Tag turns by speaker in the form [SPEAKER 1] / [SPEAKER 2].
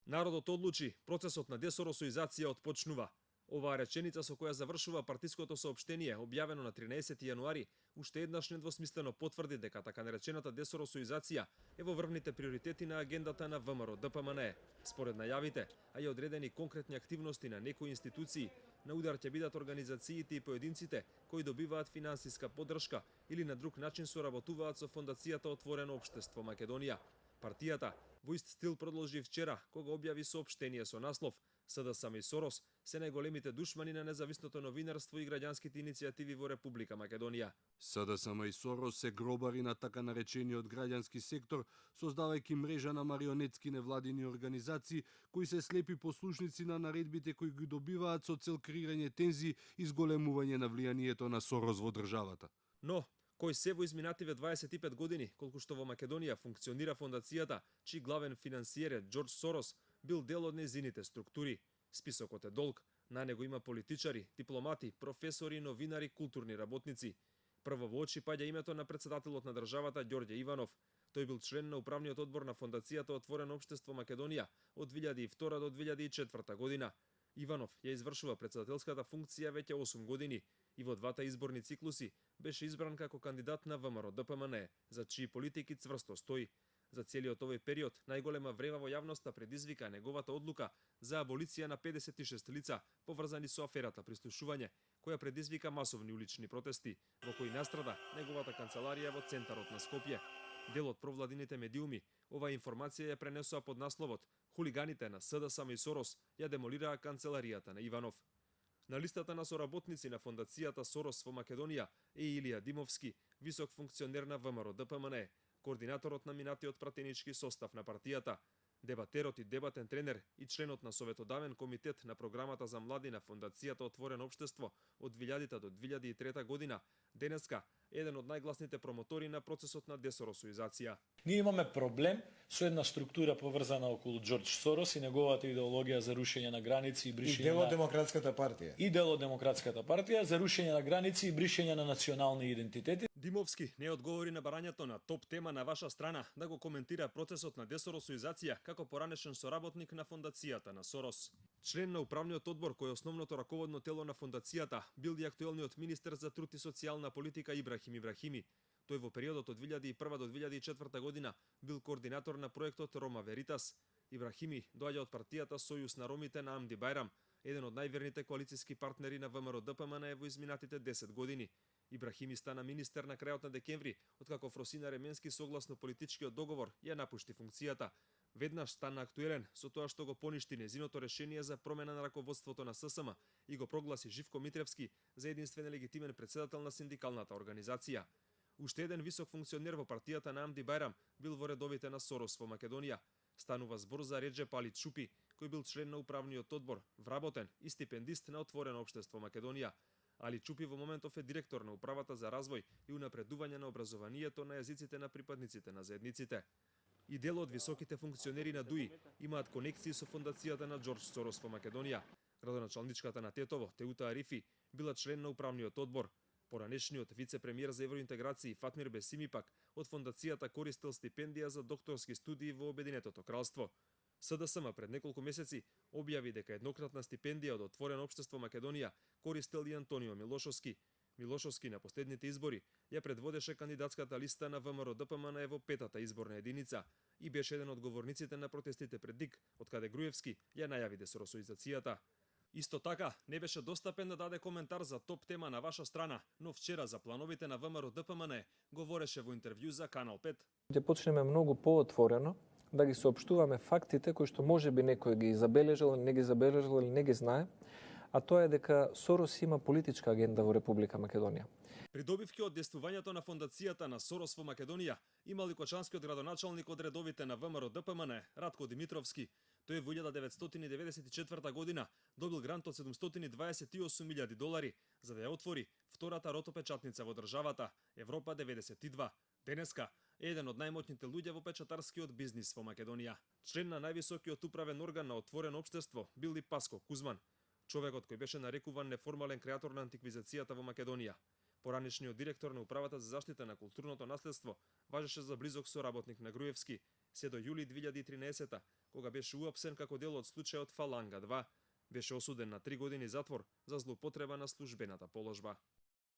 [SPEAKER 1] Народот одлучи, процесот на десоросоизација отпочнува. Оваа реченица со која завршува партиското соопштение, објавено на 13 јануари, уште еднаш недвосмислено потврди дека така наречената десоросоизација е во врвните приоритети на агендата на ВМРО ДПМНЕ. Според најавите, а и одредени конкретни активности на некои институции, на удар ќе бидат организациите и поединците кои добиваат финансиска поддршка или на друг начин соработуваат со Фондацијата Отворено општество Македонија. Партијата во ист стил продолжи вчера, кога објави соопштение со наслов СДСМ и Сорос се најголемите душмани на независното новинарство и граѓанските иницијативи во Република Македонија.
[SPEAKER 2] СДСМ и Сорос се гробари на така наречениот граѓански сектор, создавајќи мрежа на марионетски невладини организации кои се слепи послушници на наредбите кои ги добиваат со цел креирање тензии и зголемување на влијанието на Сорос во државата.
[SPEAKER 1] Но кој се во изминативе 25 години, колку што во Македонија функционира фондацијата, чиј главен финансиер е Џорџ Сорос, бил дел од нејзините структури. Списокот е долг, на него има политичари, дипломати, професори, новинари, културни работници. Прво во очи паѓа името на председателот на државата Ѓорѓе Иванов. Тој бил член на управниот одбор на Фондацијата Отворено општество Македонија од 2002 до 2004 година. Иванов ја извршува председателската функција веќе 8 години и во двата изборни циклуси беше избран како кандидат на ВМРО ДПМНЕ, за чии политики цврсто стои. За целиот овој период најголема врева во јавноста предизвика неговата одлука за аболиција на 56 лица поврзани со аферата прислушување, која предизвика масовни улични протести, во кои настрада неговата канцеларија во центарот на Скопје. Дел од провладините медиуми оваа информација ја пренесоа под насловот "Хулиганите на СДСМ и Сорос ја демолираа канцеларијата на Иванов". На листата на соработници на Фондацијата Сорос во Македонија е Илија Димовски, висок функционер на ВМРО ДПМНЕ, координаторот на минатиот пратенички состав на партијата, дебатерот и дебатен тренер и членот на Советодавен комитет на програмата за млади на Фондацијата Отворено општество од 2000 до 2003 година, денеска еден од најгласните промотори на процесот на десоросоизација.
[SPEAKER 3] Ние имаме проблем со една структура поврзана околу Џорџ Сорос и неговата идеологија за рушење на граници и бришење
[SPEAKER 4] и дел од Демократската партија.
[SPEAKER 3] И дел од Демократската партија за рушење на граници и бришење на национални идентитети.
[SPEAKER 1] Димовски не одговори на барањето на топ тема на ваша страна да го коментира процесот на десоросоизација како поранешен соработник на Фондацијата на Сорос. Член на управниот одбор кој е основното раководно тело на Фондацијата бил и актуелниот министер за труд и социјална политика Ибрахим Ибрахими. Тој во периодот од 2001 до 2004 година бил координатор на проектот Рома Веритас. Ибрахими доаѓа од партијата Сојуз на ромите на Амди Бајрам, еден од најверните коалициски партнери на ВМРО ДПМНЕ во изминатите 10 години. Ибрахими стана министер на крајот на декември, откако Фросина Ременски согласно политичкиот договор ја напушти функцијата. Веднаш стана актуелен со тоа што го поништи незиното решение за промена на раководството на ССМ и го прогласи Живко Митревски за единствен легитимен председател на синдикалната организација. Уште еден висок функционер во партијата на Амди Бајрам бил во редовите на Сорос во Македонија. Станува збор за Реџеп Али Чупи, кој бил член на управниот одбор, вработен и стипендист на Отворено општество Македонија. Али Чупи во моментов е директор на управата за развој и унапредување на образованието на јазиците на припадниците на заедниците. И дел од високите функционери на ДУИ имаат конекции со Фондацијата на Џорџ Сорос во Македонија. Градоначалничката на Тетово, Теута Арифи, била член на управниот одбор. Поранешниот вице-премиер за евроинтеграција Фатмир Бесими пак од Фондацијата користел стипендија за докторски студии во Обединетото кралство. СДСМ пред неколку месеци објави дека еднократна стипендија од Отворено општество Македонија користел и Антонио Милошовски. Милошовски на последните избори ја предводеше кандидатската листа на ВМРО ДПМНЕ во петата изборна единица и беше еден од говорниците на протестите пред ДИК, од каде Груевски ја најави десоросоизацијата. Исто така, не беше достапен да даде коментар за топ тема на ваша страна, но вчера за плановите на ВМРО ДПМНЕ говореше во интервју за Канал 5.
[SPEAKER 5] Ќе почнеме многу поотворено да ги соопштуваме фактите кои што можеби некој ги забележал, не ги забележал или не ги знае, а тоа е дека Сорос има политичка агенда во Република Македонија.
[SPEAKER 1] Придобивки од действувањето на Фондацијата на Сорос во Македонија има Ликочанскиот градоначалник од редовите на ВМРО ДПМНЕ Ратко Димитровски. Тој во 1994 година добил грант од $728,000 за да ја отвори втората ротопечатница во државата, Европа 92. Денеска е еден од најмоćните луѓе во печатарскиот бизнис во Македонија. Член на највисокиот управен орган на Отворено општество бил и Паско Кузман, човекот кој беше нарекуван неформален креатор на антиквизацијата во Македонија. Поранешниот директор на Управата за заштита на културното наследство важеше за близок соработник на Груевски се до јули 2013 кога беше уапсен како дел од случајот Фаланга 2. Беше осуден на 3 години затвор за злоупотреба на службената положба.